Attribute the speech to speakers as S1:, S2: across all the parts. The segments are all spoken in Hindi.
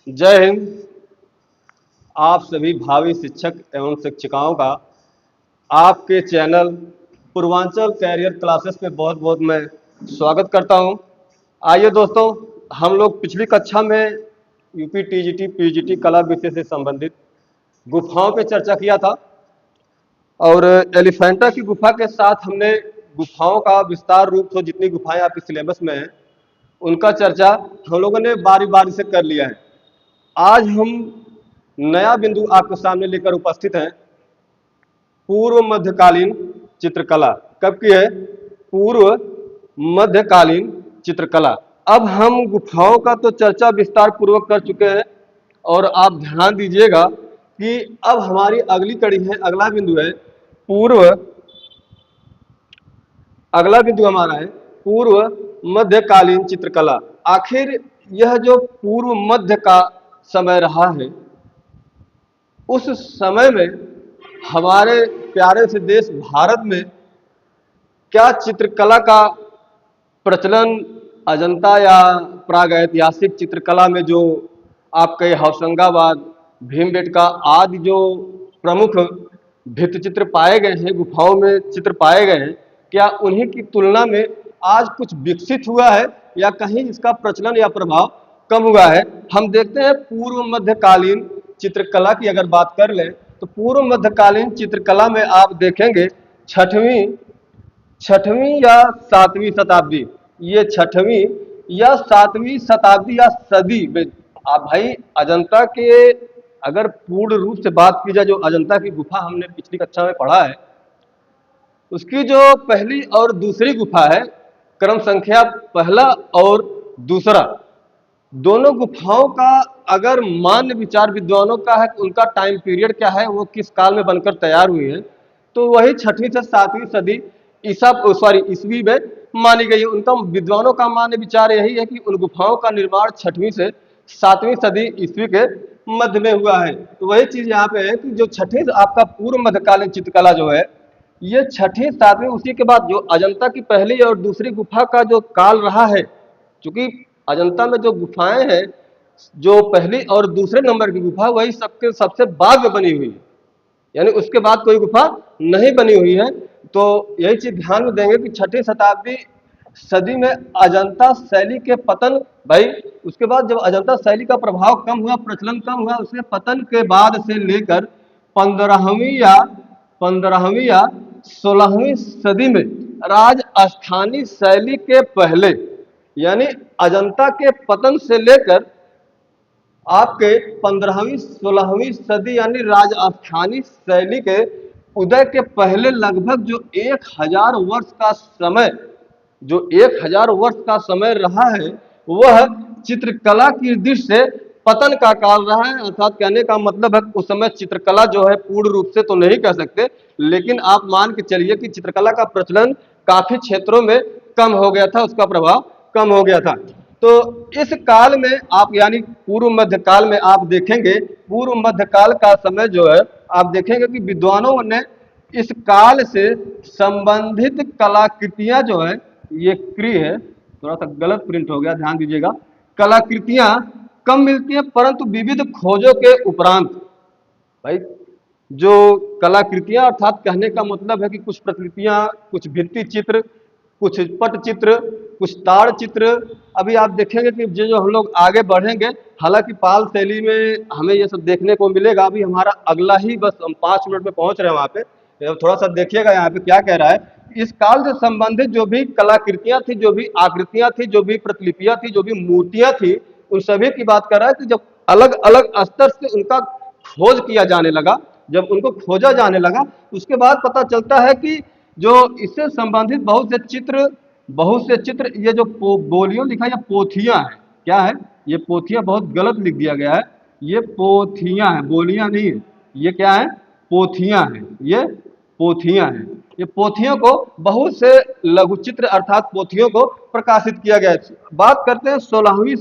S1: जय हिंद। आप सभी भावी शिक्षक एवं शिक्षिकाओं का आपके चैनल पूर्वांचल कैरियर क्लासेस में बहुत बहुत मैं स्वागत करता हूं। आइए दोस्तों, हम लोग पिछली कक्षा में यूपी टीजीटी पीजीटी कला विषय से संबंधित गुफाओं पे चर्चा किया था और एलिफेंटा की गुफा के साथ हमने गुफाओं का विस्तार रूप से जितनी गुफाएं आपके सिलेबस में हैं उनका चर्चा हम लोगों ने बारी बारी से कर लिया है। आज हम नया बिंदु आपके सामने लेकर उपस्थित हैं। पूर्व मध्यकालीन चित्रकला कब की है? पूर्व मध्यकालीन चित्रकला। अब हम गुफाओं का तो चर्चा विस्तार पूर्वक कर चुके हैं और आप ध्यान दीजिएगा कि अब हमारी अगली कड़ी है, अगला बिंदु है पूर्व अगला बिंदु हमारा है पूर्व मध्यकालीन चित्रकला। आखिर यह जो पूर्व मध्य का समय रहा है, उस समय में हमारे प्यारे से देश भारत में क्या चित्रकला का प्रचलन अजंता या प्रागैतिहासिक चित्रकला में जो आपके होशंगाबाद, भीमबेटका आदि जो प्रमुख भित्ति चित्र पाए गए हैं, गुफाओं में चित्र पाए गए हैं, क्या उन्हीं की तुलना में आज कुछ विकसित हुआ है या कहीं इसका प्रचलन या प्रभाव कम हुआ है? हम देखते हैं पूर्व मध्यकालीन चित्रकला की अगर बात कर लें तो पूर्व मध्यकालीन चित्रकला में आप देखेंगे छठवीं या सातवीं शताब्दी, ये छठवीं या सातवीं शताब्दी या सदी में आप भाई अजंता के अगर पूर्ण रूप से बात की जाए, जो अजंता की गुफा हमने पिछली कक्षा में पढ़ा है, उसकी जो पहली और दूसरी गुफा है, क्रम संख्या पहला और दूसरा, दोनों गुफाओं का अगर मान्य विचार विद्वानों का है, उनका टाइम पीरियड क्या है, वो किस काल में बनकर तैयार हुई है, तो वही छठवीं से सातवीं सदी ईसवी में मानी गई है। उनका विद्वानों का मान्य विचार यही है कि उन गुफाओं का निर्माण छठवीं से सातवीं सदी ईस्वी के मध्य में हुआ है। तो वही चीज यहाँ पे है कि जो छठी आपका पूर्व मध्यकालीन चित्रकला जो है, ये छठी सातवीं, उसी के बाद जो अजंता की पहली और दूसरी गुफा का जो काल रहा है, क्योंकि अजंता में जो गुफाएं हैं, जो पहली और दूसरे नंबर की गुफा वही सबके सबसे बाद में बनी हुई है, यानी उसके बाद कोई गुफा नहीं बनी हुई है। तो यही चीज ध्यान में देंगे कि छठी शताब्दी सदी में अजंता शैली के पतन, भाई उसके बाद जब अजंता शैली का प्रभाव कम हुआ, प्रचलन कम हुआ, उसके पतन के बाद से लेकर पंद्रहवीं या 16वीं सदी में राजस्थानी शैली के पहले, यानी अजंता के पतन से लेकर आपके 15वीं 16वीं सदी यानी राजस्थानी शैली के उदय के पहले लगभग जो 1000 वर्ष का समय, जो 1000 वर्ष का समय रहा है, वह चित्रकला की दृष्टि से पतन का काल रहा है। अर्थात कहने का मतलब है उस समय चित्रकला जो है पूर्ण रूप से तो नहीं कह सकते, लेकिन आप मान के चलिए कि चित्रकला का प्रचलन काफी क्षेत्रों में कम हो गया था, उसका प्रभाव कम हो गया था। तो इस काल में आप यानी पूर्व मध्य काल में आप देखेंगे, पूर्व मध्य काल का समय जो है आप देखेंगे कि विद्वानों ने इस काल से संबंधित कलाकृतियां जो है, ये क्री है, थोड़ा सा गलत प्रिंट हो गया, ध्यान दीजिएगा, कलाकृतियां कम मिलती हैं, परंतु विविध खोजों के उपरांत, भाई जो कलाकृतियां अर्थात कहने का मतलब है कि कुछ प्रतिलिपियां, कुछ भित्ति चित्र, कुछ पट चित्र, कुछ ताड़ चित्र, अभी आप देखेंगे कि जो हम लोग आगे बढ़ेंगे, हालांकि पाल शैली में हमें ये सब देखने को मिलेगा। अभी हमारा अगला ही बस हम 5 मिनट में पहुंच रहे हैं वहां पे, थोड़ा सा देखिएगा यहाँ पे क्या कह रहा है। इस काल से संबंधित जो भी कलाकृतियां थी, जो भी आकृतियां थी, जो भी प्रतिलिपियां थी, जो भी मूर्तियां थी, उन सभी की बात कर रहा है कि जब अलग अलग स्तर से उनका खोज किया जाने लगा, जब उनको खोजा जाने लगा, उसके बाद पता चलता है कि जो इससे संबंधित बहुत से चित्र, ये जो बोलियों लिखा या पोथियां है, क्या है ये पोथियां, बहुत गलत लिख दिया गया है, ये पोथियां है, बोलियां नहीं है, ये क्या है, पोथियां है, ये पोथियां है। ये पोथियों को बहुत से लघु चित्र अर्थात पोथियों को प्रकाशित किया गया है। बात करते हैं 16वीं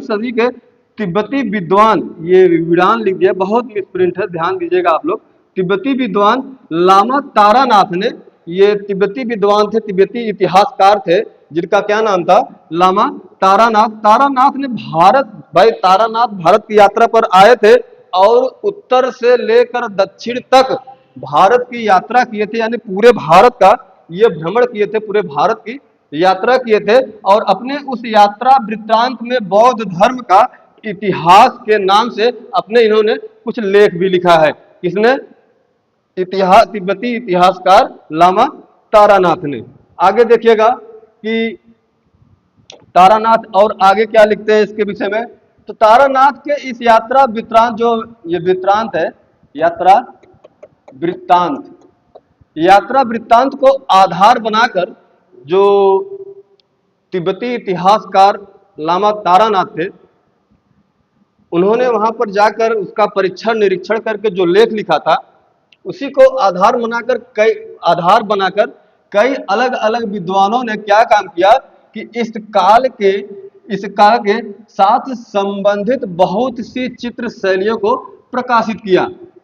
S1: सदी के तिब्बती विद्वान, ये विरान लिख दिया, बहुत मिसप्रिंट है, ध्यान दीजिएगा आप लोग। तिब्बती विद्वान लामा तारानाथ ने, ये तिब्बती विद्वान थे, तिब्बती इतिहासकार थे, जिनका क्या नाम था, लामा तारानाथ। तारानाथ ने भाई तारानाथ भारत की यात्रा पर आए थे और उत्तर से लेकर दक्षिण तक भारत की यात्रा किए थे, यानी पूरे भारत का ये भ्रमण किए थे, पूरे भारत की यात्रा किए थे। और अपने उस यात्रा वृत्तांत में बौद्ध धर्म का इतिहास के नाम से अपने इन्होंने कुछ लेख भी लिखा है। किसने? इतिहास, तिब्बती इतिहासकार लामा तारानाथ ने। आगे देखिएगा कि तारानाथ और आगे क्या लिखते हैं इसके विषय में। तो तारानाथ के इस यात्रा वृत्तांत, जो ये वृत्तांत है, यात्रा वृत्तांत, यात्रा वृत्तांत को आधार बनाकर जो तिब्बती इतिहासकार लामा तारानाथ थे, उन्होंने वहां पर जाकर उसका परीक्षण निरीक्षण करके जो लेख लिखा था, उसी को आधार बनाकर कई अलग अलग विद्वानों ने क्या काम किया कि इस काल के साथ संबंधित बहुत सी चित्र शैलियों को प्रकाशित किया।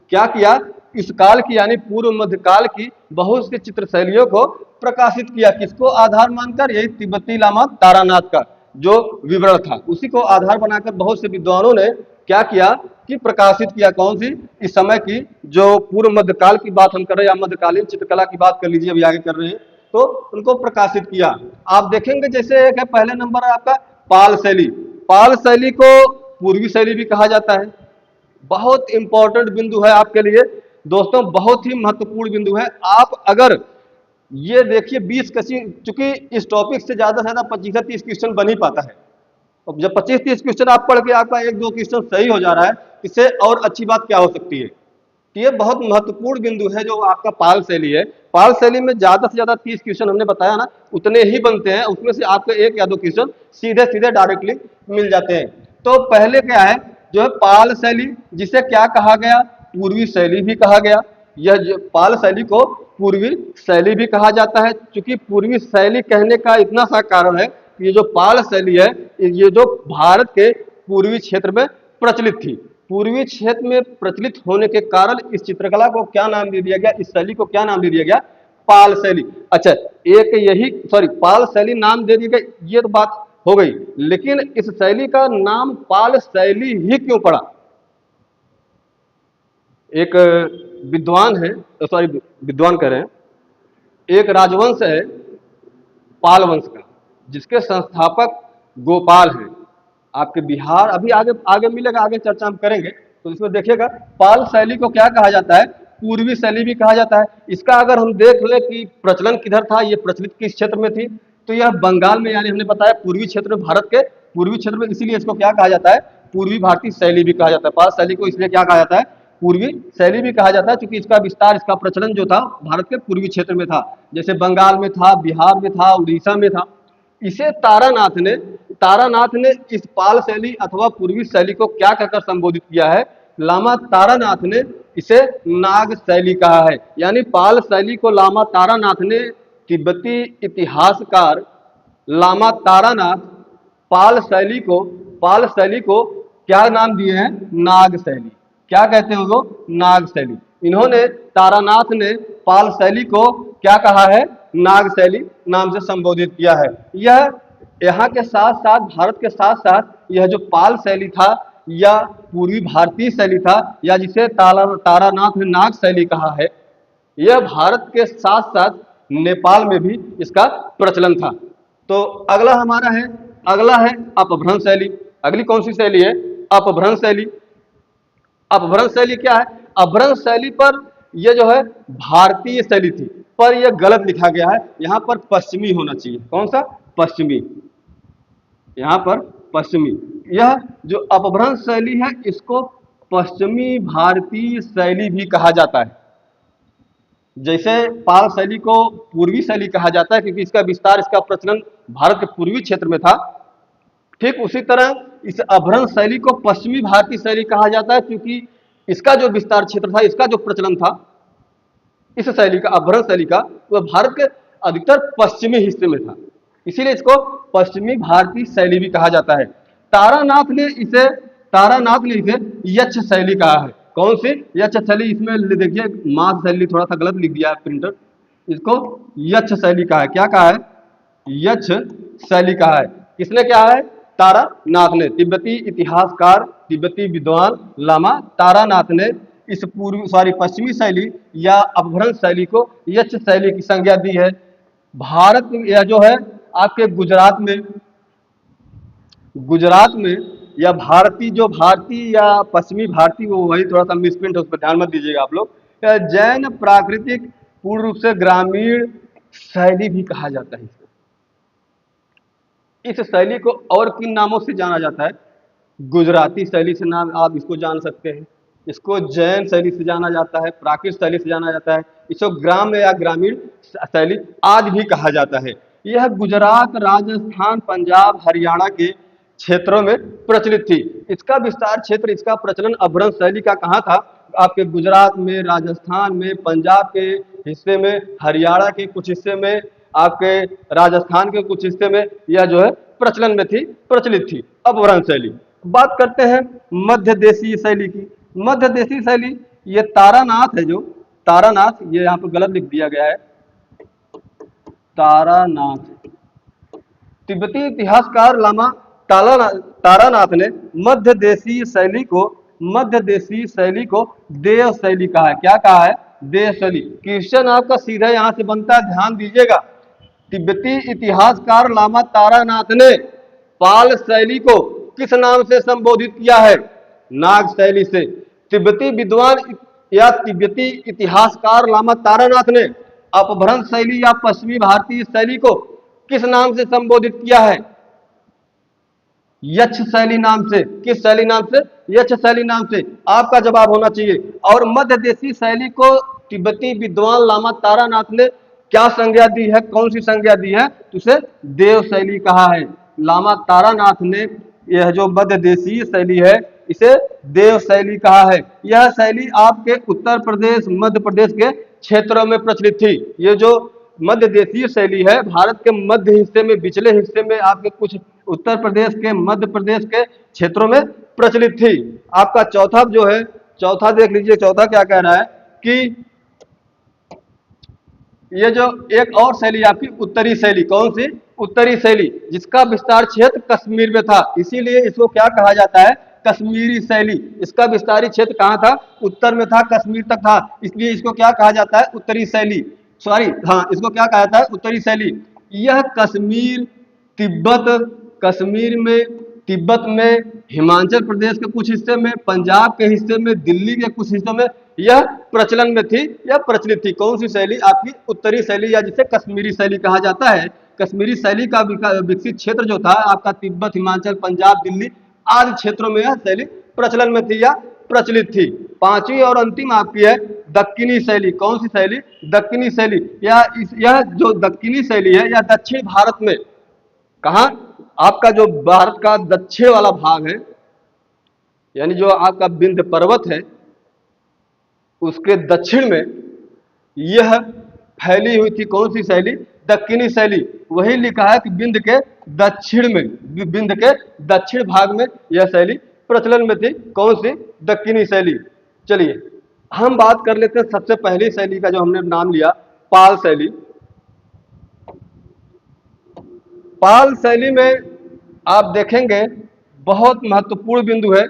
S1: क्या किया? इस काल की यानी पूर्व मध्य काल की बहुत सी चित्र शैलियों को प्रकाशित किया। किसको आधार मानकर? यही तिब्बती लामा तारानाथ का जो विवरण था, उसी को आधार बनाकर बहुत से विद्वानों ने क्या किया कि प्रकाशित किया। कौन सी? इस समय की जो पूर्व मध्यकाल की बात हम कर रहे हैं, या मध्यकालीन चित्रकला की बात कर लीजिए, अभी आगे कर रहे हैं, तो उनको प्रकाशित किया। आप देखेंगे जैसे एक है, पहले नंबर है आपका पाल शैली। पाल शैली को पूर्वी शैली भी कहा जाता है। बहुत इंपॉर्टेंट बिंदु है आपके लिए दोस्तों, बहुत ही महत्वपूर्ण बिंदु है। आप अगर ये देखिए 20 क्वेश्चन, चूंकि इस टॉपिक से ज्यादा 25 से 30 क्वेश्चन बन ही पाता है। अब जब 25-30 क्वेश्चन आप पढ़ के आपका 1-2 क्वेश्चन सही हो जा रहा है, इससे और अच्छी बात क्या हो सकती है। तो ये बहुत महत्वपूर्ण बिंदु है जो आपका पाल शैली है। पाल शैली में ज्यादा से ज्यादा 30 क्वेश्चन हमने बताया ना, उतने ही बनते हैं। उसमें से आपको 1 या 2 क्वेश्चन सीधे सीधे डायरेक्टली मिल जाते हैं। तो पहले क्या है, जो है पाल शैली, जिसे क्या कहा गया? पूर्वी शैली भी कहा गया। यह जो पाल शैली को पूर्वी शैली भी कहा जाता है। क्योंकि पूर्वी शैली कहने का इतना सा कारण है, ये जो पाल शैली है, ये जो भारत के पूर्वी क्षेत्र में प्रचलित थी। पूर्वी क्षेत्र में प्रचलित होने के कारण इस चित्रकला को क्या नाम दे दिया गया, इस शैली को क्या नाम दे दिया गया? पाल शैली। अच्छा, एक यही पाल शैली नाम दे दिया गया, ये तो बात हो गई। लेकिन इस शैली का नाम पाल शैली ही क्यों पड़ा? एक विद्वान है, विद्वान कह रहे हैं, एक राजवंश है पाल वंश का, जिसके संस्थापक गोपाल हैं। आपके बिहार, अभी आगे आगे मिलेगा, आगे चर्चा हम करेंगे। तो इसमें देखिएगा पाल शैली को क्या कहा जाता है? पूर्वी शैली भी कहा जाता है। इसका अगर हम देख ले कि प्रचलन किधर था, ये प्रचलित किस क्षेत्र में थी, तो यह बंगाल में, यानी हमने बताया पूर्वी क्षेत्र में, भारत के पूर्वी क्षेत्र में, इसीलिए इसको क्या कहा जाता है? पूर्वी भारतीय शैली भी कहा जाता है। पाल शैली को इसलिए क्या कहा जाता है? पूर्वी शैली भी कहा जाता है, क्योंकि इसका विस्तार, इसका प्रचलन जो था भारत के पूर्वी क्षेत्र में था। जैसे बंगाल में था, बिहार में था, उड़ीसा में था। इसे तारानाथ ने इस पाल शैली अथवा पूर्वी शैली को क्या कहकर संबोधित किया है? लामा तारानाथ ने इसे नाग शैली कहा है। यानी पाल शैली को लामा तारानाथ ने, तिब्बती इतिहासकार लामा तारानाथ पाल शैली को क्या नाम दिए हैं? नाग शैली। क्या कहते हैं वो? नाग शैली। इन्होंने, तारानाथ ने पाल शैली को क्या कहा है? नाग शैली नाम से संबोधित किया है। यह यहाँ के साथ साथ, भारत के साथ साथ, यह जो पाल शैली था या पूर्वी भारतीय शैली था, या जिसे तारानाथ ने नाग शैली कहा है, यह भारत के साथ साथ नेपाल में भी इसका प्रचलन था। तो अगला है अपभ्रंश शैली। अगली कौन सी शैली है? अपभ्रंश शैली। अपभ्रंश शैली क्या है? अपभ्रंश शैली पर यह जो है भारतीय शैली थी, पर यह गलत लिखा गया है। यहां पर पश्चिमी होना चाहिए। कौन सा? पश्चिमी। यहां पर पश्चिमी। यह जो अपभ्रंश शैली है, इसको पश्चिमी भारतीय शैली भी कहा जाता है। जैसे पाल शैली को पूर्वी शैली कहा जाता है, क्योंकि इसका विस्तार, इसका प्रचलन भारत के पूर्वी क्षेत्र में था। ठीक उसी तरह इस अपभ्रंश शैली को पश्चिमी भारतीय शैली कहा जाता है, क्योंकि इसका जो विस्तार क्षेत्र था, इसका जो प्रचलन था, इस शैली का, अपभ्रंश शैली का, वह भारत के अधिकतर पश्चिमी हिस्से में था। इसीलिए इसको पश्चिमी भारतीय शैली भी कहा जाता है। तारानाथ ने इसे यक्ष शैली कहा है। कौन सी? यक्ष शैली। इसमें देखिए मास शैली थोड़ा सा गलत लिख दिया है प्रिंटर, इसको यक्ष शैली कहा है। क्या कहा है? यक्ष शैली कहा है। किसने कहा है? तारानाथ ने। तिब्बती इतिहासकार, तिब्बती विद्वान लामा तारानाथ ने इस पश्चिमी शैली या अपभ्रंश शैली को यक्ष शैली की संज्ञा दी है। भारत यह जो है आपके गुजरात में या भारतीय या पश्चिमी भारतीय, वो वही थोड़ा सा मिसप्रिंट है, उस पर ध्यान मत दीजिएगा आप लोग। जैन प्राकृतिक पूर्ण रूप से ग्रामीण शैली भी कहा जाता है इसको। इस शैली को और किन नामों से जाना जाता है? गुजराती शैली से नाम आप इसको जान सकते हैं, इसको जैन शैली से जाना जाता है, प्राकृत शैली से जाना जाता है, इसको ग्राम्य या ग्रामीण शैली आज भी कहा जाता है। यह गुजरात, राजस्थान, पंजाब, हरियाणा के क्षेत्रों में प्रचलित थी। इसका विस्तार क्षेत्र, इसका प्रचलन अपभ्रंश शैली का कहाँ था? आपके गुजरात में, राजस्थान में, पंजाब के हिस्से में, हरियाणा के कुछ हिस्से में, आपके राजस्थान के कुछ हिस्से में यह जो है प्रचलन में थी, प्रचलित थी अपभ्रंश शैली। बात करते हैं मध्य देशीय शैली की। मध्य देशीय शैली, ये तारानाथ है, जो तारानाथ, ये यहाँ पर गलत लिख दिया गया है, तारानाथ। तिब्बती इतिहासकार लामा तारानाथ ने मध्य देशीय शैली को देव शैली कहा है। क्या कहा है? देव शैली। क्वेश्चन आपका सीधा यहां से बनता है, ध्यान दीजिएगा। तिब्बती इतिहासकार लामा तारानाथ ने पाल शैली को किस नाम से संबोधित किया है? नाग शैली से। तिब्बती विद्वान या तिब्बती इतिहासकार लामा तारानाथ ने अपभ्रंश शैली या पश्चिमी भारतीय शैली को किस नाम से संबोधित किया है? यक्ष शैली नाम से। किस शैली नाम से? यक्ष शैली नाम से। आपका जवाब होना चाहिए। और मध्य देशी शैली को तिब्बती विद्वान लामा तारानाथ ने क्या संज्ञा दी है? कौन सी संज्ञा दी है? उसे देव शैली कहा है। लामा तारानाथ ने यह जो मध्य देशीय शैली है इसे देव शैली कहा है। यह शैली आपके उत्तर प्रदेश, मध्य प्रदेश के क्षेत्रों में प्रचलित थी। ये जो मध्य देशीय शैली है भारत के मध्य हिस्से में, बिचले हिस्से में, आपके कुछ उत्तर प्रदेश के, मध्य प्रदेश के क्षेत्रों में प्रचलित थी। आपका चौथा जो है, चौथा देख लीजिए, चौथा क्या कह रहा है कि ये जो एक और शैली आपकी उत्तरी शैली, कौन सी? उत्तरी शैली, जिसका विस्तार क्षेत्र कश्मीर में था, इसीलिए इसको क्या कहा जाता है? कश्मीरी शैली। इसका विस्तारी क्षेत्र कहाँ था? उत्तर में था, कश्मीर तक था, इसलिए इसको क्या कहा जाता है? उत्तरी शैली। सॉरी, हाँ, इसको क्या कहा जाता है? उत्तरी शैली। यह तिब्बत में, हिमाचल प्रदेश के कुछ हिस्से में, पंजाब के हिस्से में, दिल्ली के कुछ हिस्सों में यह प्रचलन में थी या प्रचलित थी। कौन सी शैली? आपकी उत्तरी शैली, या जिसे कश्मीरी शैली कहा जाता है। कश्मीरी शैली का विकसित क्षेत्र जो था आपका तिब्बत, हिमाचल, पंजाब, दिल्ली आदि क्षेत्रों में यह शैली प्रचलन में थी या प्रचलित थी। पांचवी और अंतिम आपकी है दक्कनी शैली। कौन सी शैली? दक्कनी शैली। यह जो दक्कनी शैली है यह दक्षिण भारत में, कहाँ? आपका जो भारत का दक्षिण वाला भाग है, यानी जो आपका विंध्य पर्वत है उसके दक्षिण में यह फैली हुई थी। कौन सी शैली? दक्कनी शैली। वही लिखा है कि विंध्य के दक्षिण में, विंध्य के दक्षिण भाग में यह शैली प्रचलन में थी। कौन सी? दक्कनी शैली। चलिए हम बात कर लेते हैं सबसे पहली शैली का, जो हमने नाम लिया पाल शैली। पाल शैली में आप देखेंगे बहुत महत्वपूर्ण बिंदु है,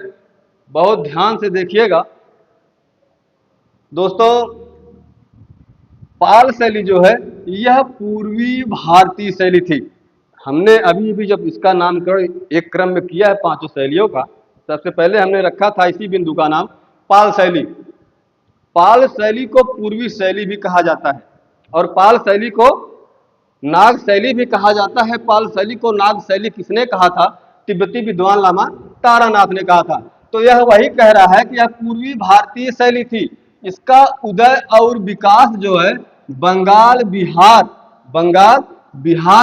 S1: बहुत ध्यान से देखिएगा दोस्तों। पाल शैली जो है यह पूर्वी भारतीय शैली थी। हमने अभी भी जब इसका नामकरण एक क्रम में किया है पांचों शैलियों का, सबसे पहले हमने रखा था इसी बिंदु का नाम पाल शैली। पाल शैली को पूर्वी शैली भी कहा जाता है और पाल शैली को नाग शैली भी कहा जाता है। पाल शैली को नाग शैली किसने कहा था? तिब्बती विद्वान लामा तारानाथ ने कहा था। तो यह वही कह रहा है कि यह पूर्वी भारतीय शैली थी। इसका उदय और विकास जो है बंगाल बिहार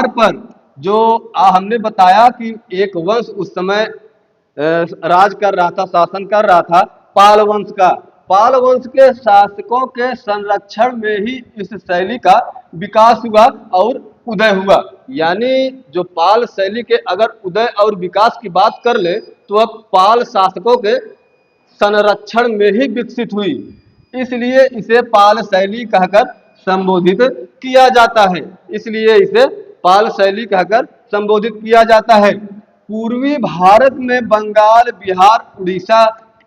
S1: पर, जो हमने बताया कि एक वंश उस समय राज कर रहा था, शासन कर रहा था, पाल वंश का। पाल वंश के शासकों के संरक्षण में ही इस शैली का विकास हुआ और उदय हुआ। यानी जो पाल शैली के अगर उदय और विकास की बात कर ले तो अब पाल शासकों के संरक्षण में ही विकसित हुई, इसलिए इसे पाल शैली कहकर संबोधित किया जाता है। इसलिए इसे पाल शैली कहकर संबोधित किया जाता है। पूर्वी भारत में बंगाल, बिहार, उड़ीसा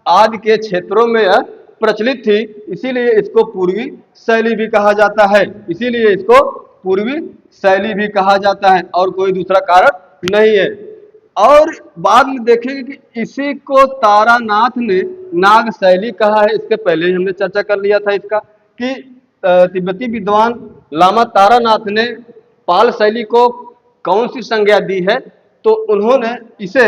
S1: आदि के क्षेत्रों में यह प्रचलित थी, इसीलिए इसको पूर्वी शैली भी कहा जाता है। इसीलिए इसको पूर्वी शैली भी कहा जाता है, और कोई दूसरा कारण नहीं है। और बाद में देखेंगे कि इसी को तारानाथ ने नाग शैली कहा है। इसके पहले ही हमने चर्चा कर लिया था इसका, कि तिब्बती विद्वान लामा तारानाथ ने पाल शैली को कौन सी संज्ञा दी है, तो उन्होंने इसे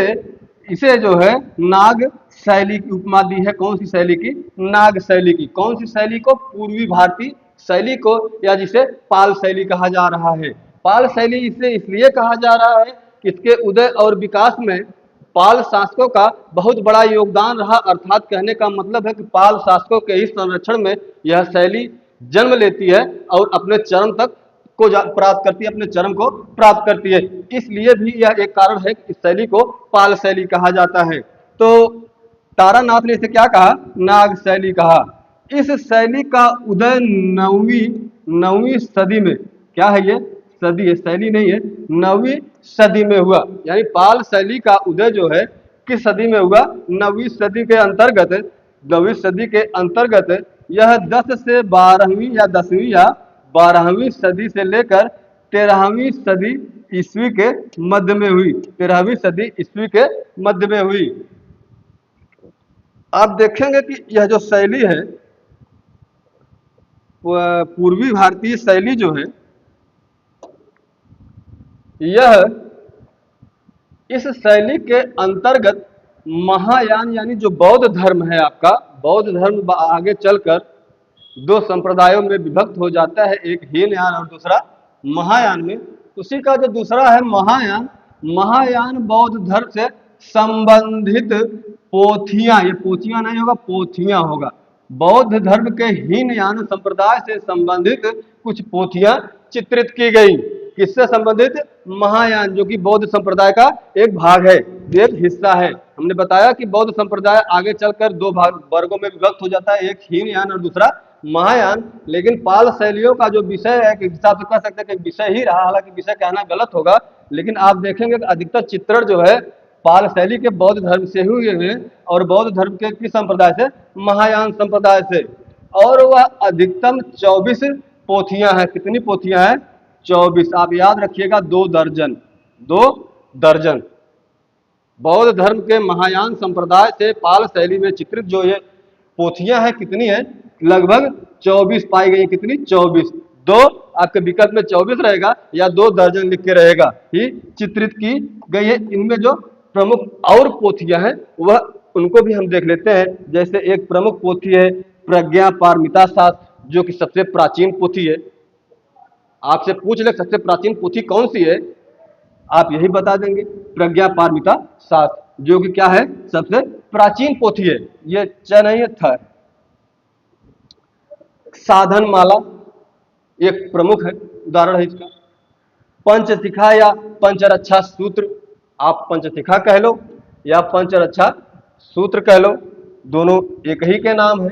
S1: इसे जो है नाग शैली की उपमा दी है। कौन सी शैली की? नाग शैली की। कौन सी शैली को? पूर्वी भारतीय शैली को, या जिसे पाल शैली कहा जा रहा है। पाल शैली इसे इसलिए कहा जा रहा है कि इसके उदय और विकास में पाल शासकों का बहुत बड़ा योगदान रहा। अर्थात कहने का मतलब है कि पाल शासकों के ही संरक्षण में यह शैली जन्म लेती है और अपने चरम तक को प्राप्त करती है, अपने चरम को प्राप्त करती है। इसलिए भी यह एक कारण है कि इस शैली को पाल शैली कहा जाता है। तो तारानाथ ने इसे क्या कहा? नाग शैली कहा। इस शैली का उदय नौवीं सदी में, क्या है ये? सदी है, शैली नहीं है, 9वीं सदी में हुआ। यानी पाल शैली का उदय जो है किस सदी में हुआ? 9वीं सदी के अंतर्गत। 9वीं सदी के अंतर्गत यह 10 से 12वीं या 10वीं या 12वीं सदी से लेकर 13वीं सदी ईस्वी के मध्य में हुई। 13वीं सदी ईस्वी के मध्य में हुई। आप देखेंगे कि यह जो शैली है, पूर्वी भारतीय शैली जो है, यह इस शैली के अंतर्गत महायान यानी जो बौद्ध धर्म है आपका, बौद्ध धर्म आगे चलकर दो संप्रदायों में विभक्त हो जाता है, एक हीनयान और दूसरा महायान में। उसी का जो दूसरा है महायान, महायान बौद्ध धर्म से संबंधित पोथियां, ये पोथियां नहीं होगा, पोथियां होगा। बौद्ध धर्म के हीनयान संप्रदाय से संबंधित कुछ पोथियां चित्रित की गई। किससे संबंधित? महायान, जो कि बौद्ध संप्रदाय का एक भाग है, एक हिस्सा है। हमने बताया कि बौद्ध संप्रदाय आगे चलकर दो वर्गों में विभक्त हो जाता है, एक हीनयान और दूसरा महायान। लेकिन पाल शैलियों का जो विषय है, कि हिसाब से कह सकते हैं कि विषय ही रहा, हालांकि विषय कहना गलत होगा, लेकिन आप देखेंगे कि अधिकतर चित्रण जो है पाल शैली के बौद्ध धर्म से हुए हैं, और बौद्ध धर्म के किस संप्रदाय से? महायान संप्रदाय से। और वह अधिकतम 24 पोथियां हैं। कितनी पोथियां हैं? 24। आप याद रखिएगा, 2 दर्जन, 2 दर्जन। बौद्ध धर्म के महायान संप्रदाय से पाल शैली में चित्रित जो ये पोथियां हैं, कितनी है? लगभग 24 पाई गई। कितनी? 24। 2 आपके विकल्प में 24 रहेगा, या 2 दर्जन लिख के रहेगा, ही चित्रित की गई है। इनमें जो प्रमुख और पोथियां हैं, वह उनको भी हम देख लेते हैं। जैसे एक प्रमुख पोथी है प्रज्ञा पारमिता शास्त्र, जो कि सबसे प्राचीन पोथी है। आपसे पूछ ले सबसे प्राचीन पोथी कौन सी है, आप यही बता देंगे, प्रज्ञा पारमिता शास्त्र, जो कि क्या है? सबसे प्राचीन पोथी है। ये नहीं था। साधन माला एक प्रमुख है, उदाहरण है इसका। पंचशिखा या पंचरक्षा सूत्र, आप पंचशिखा कह लो या पंचरक्षा सूत्र कह लो, दोनों एक ही के नाम है।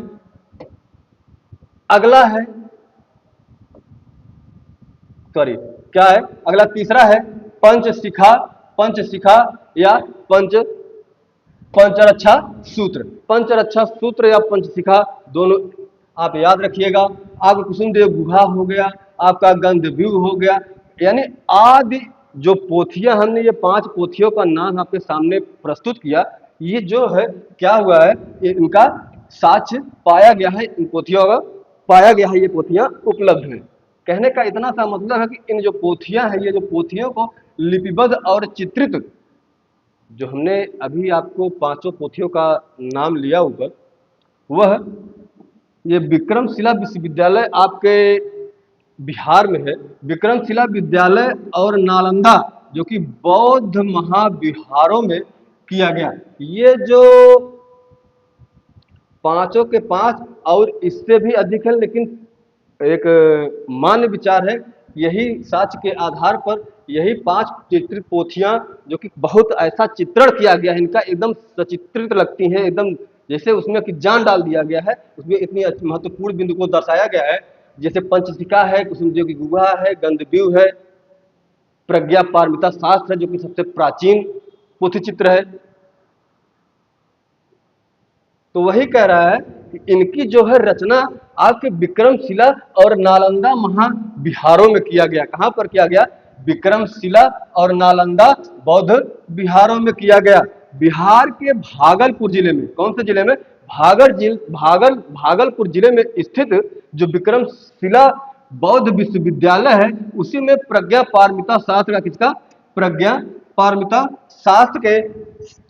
S1: अगला है, सॉरी क्या है अगला? तीसरा है पंचशिखा, पंचशिखा या पंचरक्षा सूत्र। पंचरक्षा सूत्र या पंचशिखा दोनों आप याद रखिएगा। आपका कुसुमदेव गुहा हो गया, आपका गंधव्यूह हो गया, यानी आदि जो पोथियां, हमने ये 5 पोथियों का नाम आपके सामने प्रस्तुत किया। ये जो है क्या हुआ है, इनका साक्ष्य पाया गया है, इन पोथियों का पाया गया है, ये पोथियां उपलब्ध हैं। कहने का इतना सा मतलब है कि इन जो पोथियां हैं, ये जो पोथियों को लिपिबद्ध और चित्रित, जो हमने अभी आपको 5 पोथियों का नाम लिया ऊपर, वह ये विक्रमशिला विश्वविद्यालय आपके बिहार में है। विक्रमशिला विद्यालय और नालंदा, जो कि बौद्ध महाविहारों में किया गया। ये जो 5 के 5 और इससे भी अधिक है, लेकिन एक मान्य विचार है, यही साक्ष्य के आधार पर यही 5 चित्रित पोथियां, जो कि बहुत ऐसा चित्रण किया गया है, इनका एकदम सचित्रित लगती हैं, एकदम जैसे उसमें कि जान डाल दिया गया है। उसमें इतनी महत्वपूर्ण बिंदु को दर्शाया गया है, जैसे पंचशिखा है, कुसुमदेव की गुहा है, गंधव्यूह है, प्रज्ञा पारमिता शास्त्र है, जो कि सबसे प्राचीन पोथी चित्र है। तो वही कह रहा है कि इनकी जो है रचना आपके विक्रमशिला और नालंदा महाविहारों में किया गया। कहाँ पर किया गया? विक्रमशिला और नालंदा बौद्ध विहारों में किया गया। बिहार के भागलपुर जिले में, कौन से जिले में? भागलपुर जिले में स्थित जो विक्रमशिला बौद्ध विश्वविद्यालय है, उसी में प्रज्ञा पारमिता शास्त्र का, किसका? प्रज्ञा पारमिता शास्त्र के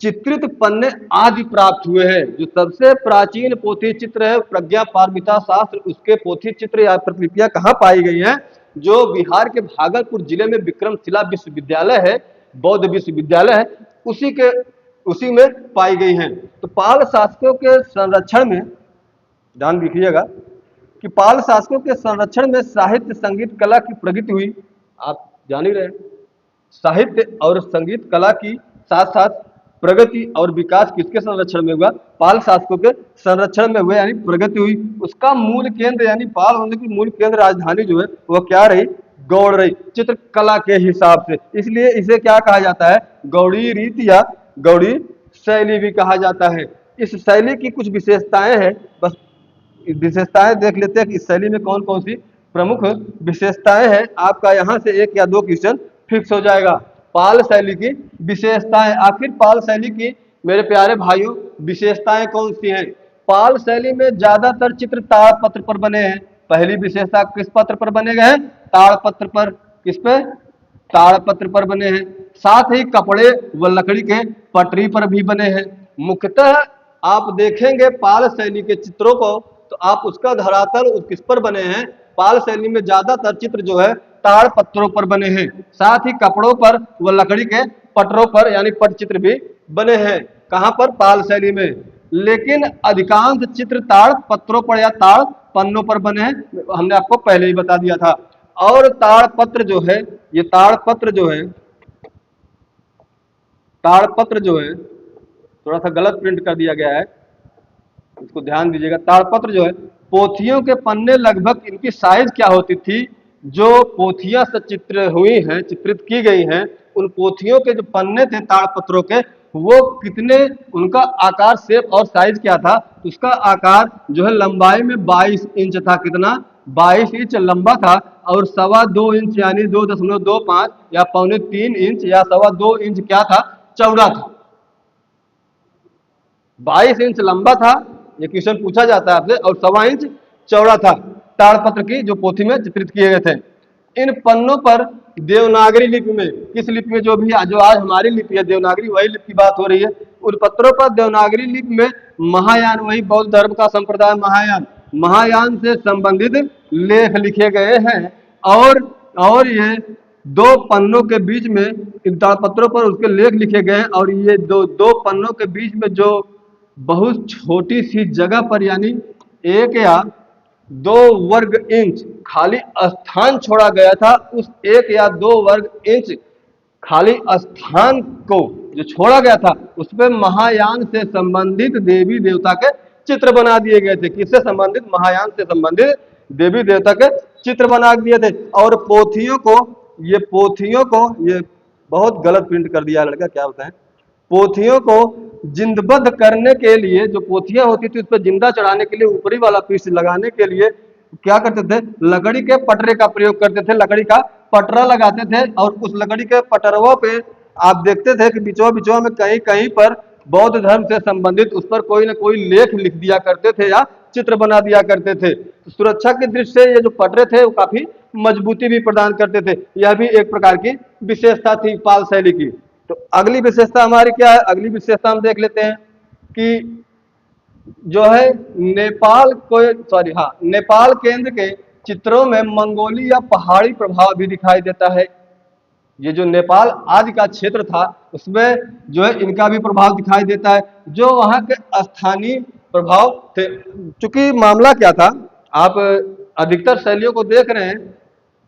S1: चित्रित पन्ने आदि प्राप्त हुए हैं। जो सबसे प्राचीन पोथी चित्र है प्रज्ञा पारमिता शास्त्र, उसके पोथी चित्र या प्रतिलिपियां कहाँ पाई गई हैं? जो बिहार के भागलपुर जिले में विक्रमशिला विश्वविद्यालय है, बौद्ध विश्वविद्यालय है, उसी में पाई गई हैं। तो पाल शासकों के संरक्षण में, ध्यान रखिएगा कि पाल शासकों के संरक्षण में साहित्य संगीत कला की प्रगति हुई। आप जान ही रहे हैं, साहित्य और संगीत कला की साथ साथ प्रगति और विकास किसके संरक्षण में हुआ? पाल शासकों के संरक्षण में हुए, यानी प्रगति हुई। उसका मूल केंद्र यानी पाल वंश की मूल केंद्र राजधानी जो है वह क्या रही? गौड़ रही, चित्रकला के हिसाब से। इसलिए इसे क्या कहा जाता है? गौड़ी रीति या गौड़ी शैली भी कहा जाता है। इस शैली की कुछ विशेषताएं हैं, बस विशेषताएं देख लेते हैं कि इस शैली में कौन कौन सी प्रमुख विशेषताएं हैं। आपका यहाँ से 1 या 2 क्वेश्चन फिक्स हो जाएगा। पाल शैली की विशेषताएं। आखिर पाल शैली की मेरे प्यारे भाइयों विशेषताएं कौन सी हैं? पाल शैली में ज्यादातर चित्र ताड़पत्र पर बने हैं। पहली विशेषता किस पत्र पर बने गए हैं? ताड़पत्र पर। किस पे? ताड़पत्र पर बने हैं। साथ ही कपड़े व लकड़ी के पटरी पर भी बने हैं। मुख्यतः आप देखेंगे पाल शैली के चित्रों को तो आप उसका धरातल किस पर बने हैं? पाल शैली में ज्यादातर चित्र जो है ताड़ पत्रों पर बने हैं। साथ ही कपड़ों पर व लकड़ी के पटरों पर यानी पटचित्र भी बने हैं। कहां पर? पाल शैली में। लेकिन अधिकांश चित्र ताड़ पत्रों पर या ताड़ पन्नों पर बने हैं, हमने आपको पहले ही बता दिया था। और ताड़पत्र जो है, ये ताड़पत्र जो है थोड़ा सा गलत प्रिंट कर दिया गया है, इसको ध्यान दीजिएगा। ताड़पत्र जो है, पोथियों के पन्ने लगभग इनकी साइज क्या होती थी? जो पोथियां सचित्र हुई हैं, चित्रित की गई हैं, उन पोथियों के जो पन्ने थे ताड़पत्रों के, वो कितने, उनका आकार, शेप और साइज क्या था? उसका आकार जो है लंबाई में 22 इंच था। कितना? 22 इंच लंबा था और 2.25 इंच यानी 2.25 या 2.25 इंच या 2.25 इंच क्या था? चौड़ा था। 22 इंच लंबा था, ये क्वेश्चन पूछा जाता है आपसे, और 2.25 इंच चौड़ा था। ताड़पत्र की जो पोथी में चित्रित किए गए थे। इन पन्नों पर देवनागरी लिपि में, किस लिपि में? जो आज हमारी लिपि है देवनागरी, वही लिपि की बात हो रही है। उन पत्रों पर देवनागरी लिपि में महायान, वही बौद्ध धर्म का संप्रदाय महायान से संबंधित लेख लिखे गए हैं। और ये 2 पन्नों के बीच में इन ताड़पत्रों पर उसके लेख लिखे गए हैं। और ये दो पन्नों के बीच में जो बहुत छोटी सी जगह पर यानी 1 या 2 वर्ग इंच खाली स्थान छोड़ा गया था, उस 1 या 2 वर्ग इंच खाली स्थान को जो छोड़ा गया था, उसमें महायान से संबंधित देवी देवता के चित्र बना दिए गए थे। किससे संबंधित? महायान से संबंधित देवी देवता के चित्र बना दिए थे। और पोथियों को ये बहुत गलत प्रिंट कर दिया लड़का, क्या बताएं। पोथियों को जिंदबद्ध करने के लिए, जो पोथियां होती थी उस पर जिंदा चढ़ाने के लिए ऊपरी वाला पीस लगाने के लिए क्या करते थे? लकड़ी के पटरे का प्रयोग करते थे। लकड़ी का पटरा लगाते थे और उस लकड़ी के पटरवों पे आप देखते थे कि बिचवा में कहीं कहीं पर बौद्ध धर्म से संबंधित उस पर कोई न कोई लेख लिख दिया करते थे या चित्र बना दिया करते थे। तो सुरक्षा की दृष्टि से ये जो पटरे थे वो काफी मजबूती भी प्रदान करते थे। यह भी एक प्रकार की विशेषता थी पाल शैली की। तो अगली विशेषता हमारी क्या है? अगली विशेषता हम देख लेते हैं कि जो है नेपाल केंद्र के चित्रों में मंगोली या पहाड़ी प्रभाव भी दिखाई देता है। ये जो नेपाल आदि का क्षेत्र था उसमें जो है इनका भी प्रभाव दिखाई देता है, जो वहाँ के स्थानीय प्रभाव थे। चूंकि मामला क्या था, आप अधिकतर शैलियों को देख रहे हैं,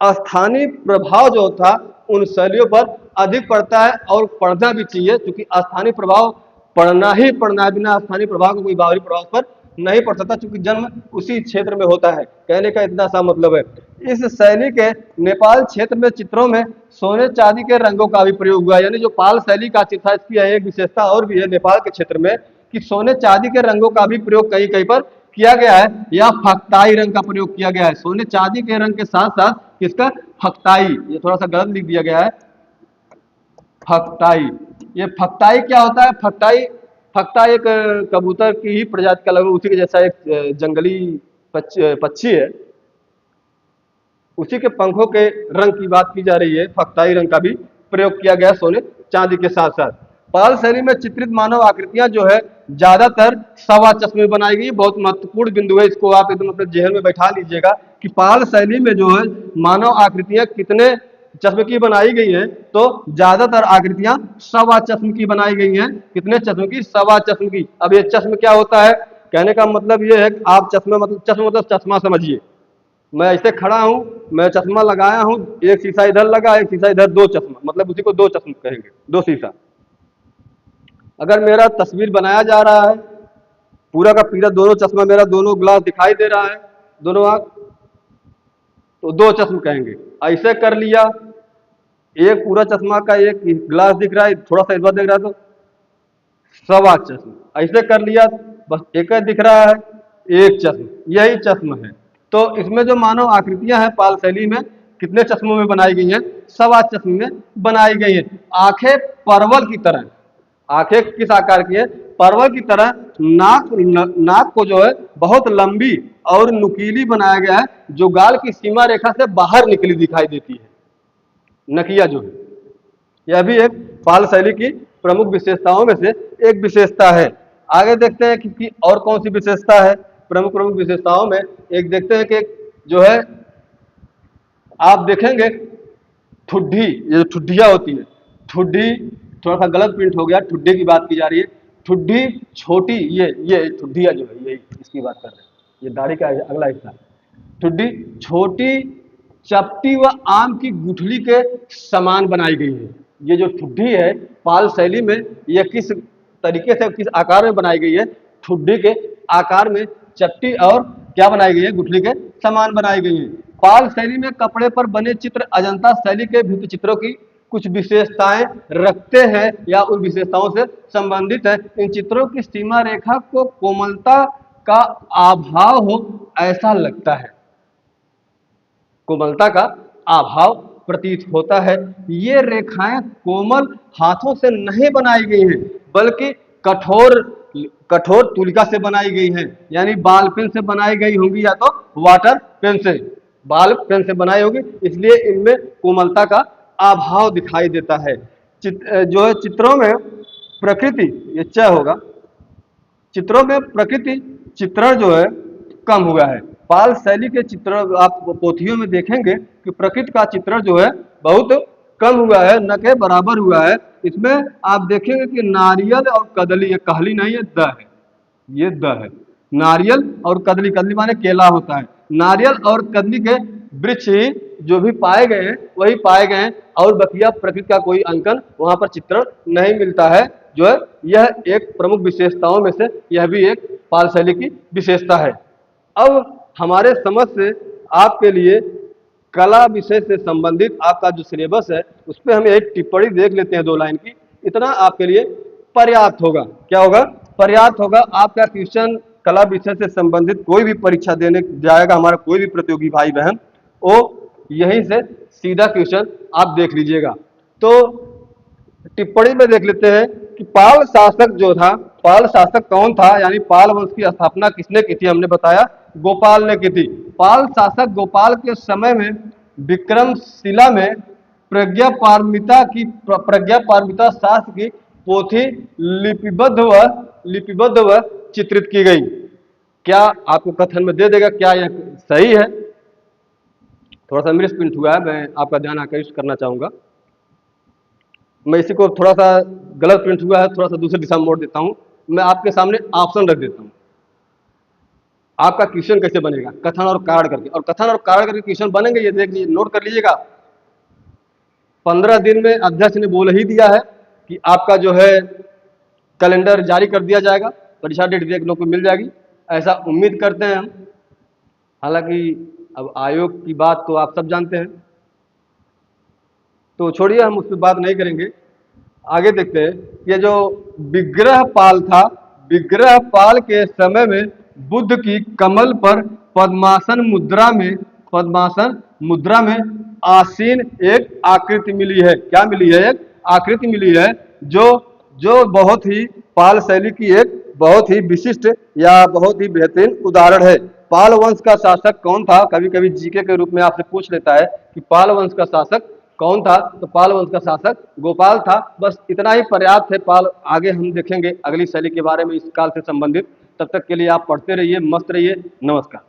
S1: स्थानीय प्रभाव जो था उन शैलियों पर अधिक पड़ता है और पढ़ना भी चाहिए, क्योंकि स्थानीय प्रभाव पढ़ना ही पढ़ना है। बिना स्थानीय प्रभाव को कोई बाहरी प्रभाव पर नहीं पड़ सकता, क्योंकि जन्म उसी क्षेत्र में होता है। कहने का इतना सा मतलब है। इस शैली के नेपाल क्षेत्र में चित्रों में सोने चांदी के रंगों का भी प्रयोग हुआ है। यानी जो पाल शैली का चित्र था, इसकी एक विशेषता और भी है नेपाल के क्षेत्र में कि सोने चांदी के रंगों का भी प्रयोग कहीं कहीं पर किया गया है, या फक्ताई रंग का प्रयोग किया गया है। सोने चांदी के रंग के साथ साथ किसका, फक्ताई, ये थोड़ा सा गलत लिख दिया गया है, फक्ताई। ये फक्ताई क्या होता है? फक्ताई, फक्ता एक कबूतर की ही प्रजाति का, लगभग उसी के जैसा एक जंगली पक्षी है, उसी के पंखों के रंग की बात की जा रही है। फक्ताई रंग का भी प्रयोग किया गया सोने चांदी के साथ साथ। पाल शैली में चित्रित मानव आकृतियां जो है ज्यादातर सवा चश्मे बनाई गई। बहुत महत्वपूर्ण बिंदु है, इसको आप एकदम अपने जेहन में बैठा लीजिएगा कि पाल शैली में जो है मानव आकृतियां कितने चश्म की बनाई गई हैं। तो ज्यादातर आकृतियां सवा चश्म की बनाई गई हैं। कितने चश्म की? सवा चश्म की। अब ये चश्म क्या होता है? कहने का मतलब ये है कि आप चश्मा मतलब, चश्म मतलब चश्मा समझिए। मैं ऐसे खड़ा हूं, मैं चश्मा लगाया हूं, एक शीशा इधर लगा, एक शीशा इधर, दो चश्मा, मतलब उसी को दो चश्मा कहेंगे, दो शीशा। अगर मेरा तस्वीर बनाया जा रहा है, पूरा का पूरा दोनों चश्मा मेरा, दोनों ग्लास दिखाई दे रहा है, दोनों आंख, तो दो चश्म कहेंगे। ऐसे कर लिया, एक पूरा चश्मा का एक ग्लास दिख रहा है, थोड़ा सा इधर दिख रहा है, तो सवा चश्म। ऐसे कर लिया, बस एक दिख रहा है, एक चश्म, यही चश्म है। तो इसमें जो मानव आकृतियां हैं पाल शैली में कितने चश्मों में बनाई गई हैं? सवा चश्म में बनाई गई हैं। आंखें परवल की तरह, आंखें किस आकार की है? परवल की तरह। नाक को जो है बहुत लंबी और नुकीली बनाया गया है, जो गाल की सीमा रेखा से बाहर निकली दिखाई देती है, नकिया जो है। यह भी एक पाल शैली की प्रमुख विशेषताओं में से एक विशेषता है। आगे देखते हैं कि और कौन सी विशेषता है। प्रमुख प्रमुख विशेषताओं में एक देखते हैं कि जो है आप देखेंगे ठुड्डी, ये जो ठुड्डियां होती है, ठुड्डी, थोड़ा सा गलत प्रिंट हो गया, ठुड्डी की बात की जा रही है। ठुड्डी छोटी, ये ठुड्डियां जो है, ये इसकी बात कर रहे हैं, ये दाढ़ी का अगला हिस्सा। ठुड्डी छोटी, चपटी व आम की गुठली के समान बनाई गई है। ये जो ठुड्डी है पाल शैली में, यह किस तरीके से, किस आकार में बनाई गई है? ठुड्डी के आकार में, चपटी और क्या बनाई गई है? गुठली के समान बनाई गई है। पाल शैली में कपड़े पर बने चित्र अजंता शैली के भित्ति चित्रों की कुछ विशेषताएं रखते हैं या उन विशेषताओं से संबंधित है। इन चित्रों की सीमा रेखा को कोमलता का अभाव हो ऐसा लगता है, कोमलता का अभाव प्रतीत होता है। ये रेखाएं कोमल हाथों से नहीं बनाई गई हैं, बल्कि कठोर कठोर तुलिका से बनाई गई हैं। यानी बाल पेन से बनाई गई होंगी, या तो वाटर पेन से, बाल पेन से बनाई होगी, इसलिए इनमें कोमलता का अभाव दिखाई देता है। जो है चित्रों में प्रकृति, ये च होगा, चित्रों में प्रकृति चित्रण जो है कम हुआ है। पाल शैली के चित्र आप पोथियों में देखेंगे कि प्रकृति का चित्रण जो है बहुत कम हुआ है, न के बराबर हुआ है। इसमें आप देखेंगे कि नारियल और कदली, ये कहली नहीं है, द है, ये द है। नारियल और कदली, कदली माने केला होता है। नारियल और कदली के वृक्ष ही जो भी पाए गए हैं वही पाए गए हैं, और बकिया प्रकृति का कोई अंकन वहां पर चित्रण नहीं मिलता है। जो है यह एक प्रमुख विशेषताओं में से यह भी एक पाल शैली की विशेषता है। अब हमारे समझ से आपके लिए कला विषय से संबंधित आपका जो सिलेबस है उस पर हम एक टिप्पणी देख लेते हैं 2 लाइन की। इतना आपके लिए पर्याप्त होगा। क्या होगा? पर्याप्त होगा। आपका क्वेश्चन कला विषय से संबंधित कोई भी परीक्षा देने जाएगा, हमारा कोई भी प्रतियोगी भाई बहन, वो यहीं से सीधा क्वेश्चन आप देख लीजिएगा। तो टिप्पणी में देख लेते हैं कि पाल शासक जो था, पाल शासक कौन था, यानी पाल वंश की स्थापना किसने की थी? हमने बताया गोपाल ने की थी। पाल शासक गोपाल के समय में विक्रमशिला में प्रज्ञा पारमिता शास्त्र की पोथी लिपिबद्ध व चित्रित की गई। क्या आपको कथन में दे देगा क्या यह सही है? थोड़ा सा मिस प्रिंट हुआ है, मैं आपका ध्यान आकर्षित करना चाहूंगा। मैं इसी को थोड़ा सा गलत प्रिंट हुआ है, थोड़ा सा दूसरी दिशा में मोड़ देता हूं। मैं आपके सामने ऑप्शन रख देता हूं, आपका क्वेश्चन कैसे बनेगा, कथन और कारण करके। और कथन और कारण करके क्वेश्चन बनेंगे, ये देख लीजिए, नोट कर लीजिएगा। 15 दिन में अध्यक्ष ने बोल ही दिया है कि आपका जो है कैलेंडर जारी कर दिया जाएगा, परीक्षा डेट देख लोग को मिल जाएगी, ऐसा उम्मीद करते हैं हम। हालांकि अब आयोग की बात तो आप सब जानते हैं, तो छोड़िए हम उस पर बात नहीं करेंगे। आगे देखते हैं। ये जो विग्रहपाल था, विग्रहपाल के समय में बुद्ध की कमल पर पद्मासन मुद्रा में आसीन एक आकृति मिली है। क्या मिली है? एक आकृति मिली है, जो जो बहुत ही पाल शैली की एक बहुत ही विशिष्ट या बहुत ही बेहतरीन उदाहरण है। पाल वंश का शासक कौन था? कभी कभी जीके के रूप में आपसे पूछ लेता है कि पाल वंश का शासक कौन था, तो पाल वंश का शासक गोपाल था। बस इतना ही पर्याप्त है। पाल आगे हम देखेंगे अगली शैली के बारे में इस काल से संबंधित। तब तक के लिए आप पढ़ते रहिए, मस्त रहिए। नमस्कार।